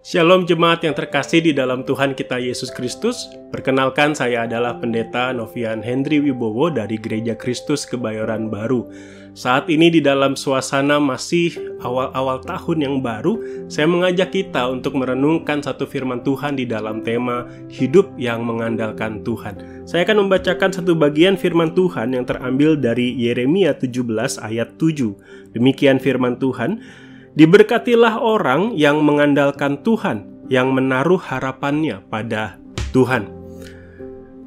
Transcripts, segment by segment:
Shalom jemaat yang terkasih di dalam Tuhan kita Yesus Kristus. Perkenalkan, saya adalah Pendeta Novian Hendri Wibowo dari Gereja Kristus Kebayoran Baru. Saat ini di dalam suasana masih awal-awal tahun yang baru, saya mengajak kita untuk merenungkan satu firman Tuhan di dalam tema hidup yang mengandalkan Tuhan. Saya akan membacakan satu bagian firman Tuhan yang terambil dari Yeremia 17 ayat 7. Demikian firman Tuhan. Diberkatilah orang yang mengandalkan Tuhan, yang menaruh harapannya pada Tuhan.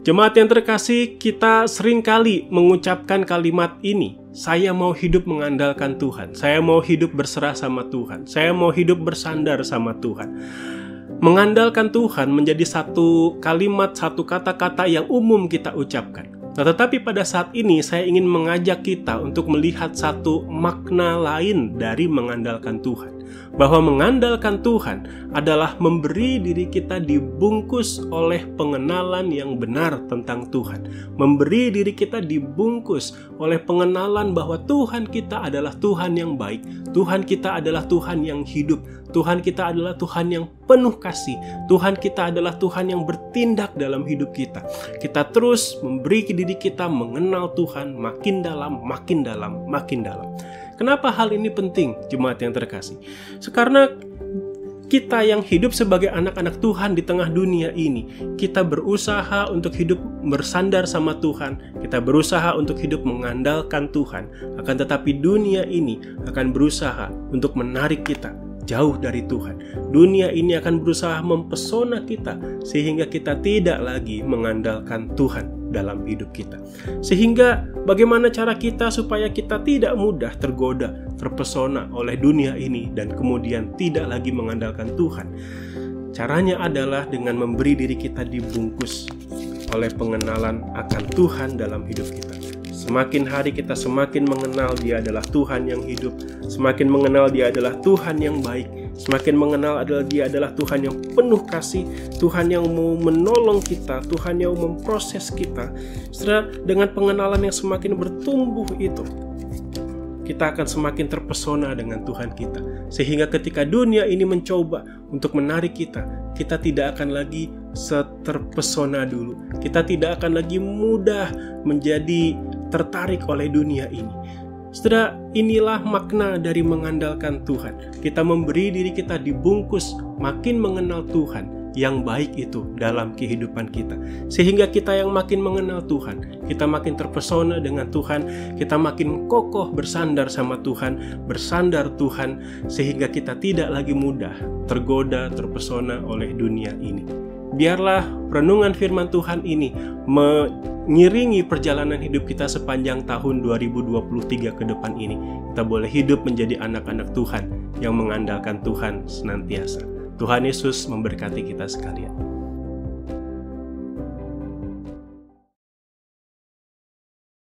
Jemaat yang terkasih, kita seringkali mengucapkan kalimat ini, saya mau hidup mengandalkan Tuhan, saya mau hidup berserah sama Tuhan, saya mau hidup bersandar sama Tuhan. Mengandalkan Tuhan menjadi satu kalimat, satu kata-kata yang umum kita ucapkan. Nah, tetapi pada saat ini saya ingin mengajak kita untuk melihat satu makna lain dari mengandalkan Tuhan. Bahwa mengandalkan Tuhan adalah memberi diri kita dibungkus oleh pengenalan yang benar tentang Tuhan. Memberi diri kita dibungkus oleh pengenalan bahwa Tuhan kita adalah Tuhan yang baik. Tuhan kita adalah Tuhan yang hidup. Tuhan kita adalah Tuhan yang penuh kasih. Tuhan kita adalah Tuhan yang bertindak dalam hidup kita. Kita terus memberi diri kita mengenal Tuhan makin dalam, makin dalam, makin dalam. Kenapa hal ini penting, jemaat yang terkasih? Karena kita yang hidup sebagai anak-anak Tuhan di tengah dunia ini, kita berusaha untuk hidup bersandar sama Tuhan, kita berusaha untuk hidup mengandalkan Tuhan, akan tetapi dunia ini akan berusaha untuk menarik kita jauh dari Tuhan. Dunia ini akan berusaha mempesona kita sehingga kita tidak lagi mengandalkan Tuhan dalam hidup kita. Sehingga bagaimana cara kita supaya kita tidak mudah tergoda, terpesona oleh dunia ini dan kemudian tidak lagi mengandalkan Tuhan? Caranya adalah dengan memberi diri kita dibungkus oleh pengenalan akan Tuhan dalam hidup kita. Semakin hari kita semakin mengenal Dia adalah Tuhan yang hidup, semakin mengenal Dia adalah Tuhan yang baik, semakin mengenal Dia adalah Tuhan yang penuh kasih, Tuhan yang mau menolong kita, Tuhan yang mau memproses kita. Setelah dengan pengenalan yang semakin bertumbuh itu, kita akan semakin terpesona dengan Tuhan kita. Sehingga ketika dunia ini mencoba untuk menarik kita, kita tidak akan lagi terpesona dulu. Kita tidak akan lagi mudah menjadi tertarik oleh dunia ini. Saudara, inilah makna dari mengandalkan Tuhan. Kita memberi diri kita dibungkus makin mengenal Tuhan yang baik itu dalam kehidupan kita. Sehingga kita yang makin mengenal Tuhan, kita makin terpesona dengan Tuhan, kita makin kokoh bersandar sama Tuhan, bersandar Tuhan, sehingga kita tidak lagi mudah tergoda, terpesona oleh dunia ini. Biarlah renungan firman Tuhan ini mengiringi perjalanan hidup kita sepanjang tahun 2023 ke depan ini. Kita boleh hidup menjadi anak-anak Tuhan yang mengandalkan Tuhan senantiasa. Tuhan Yesus memberkati kita sekalian.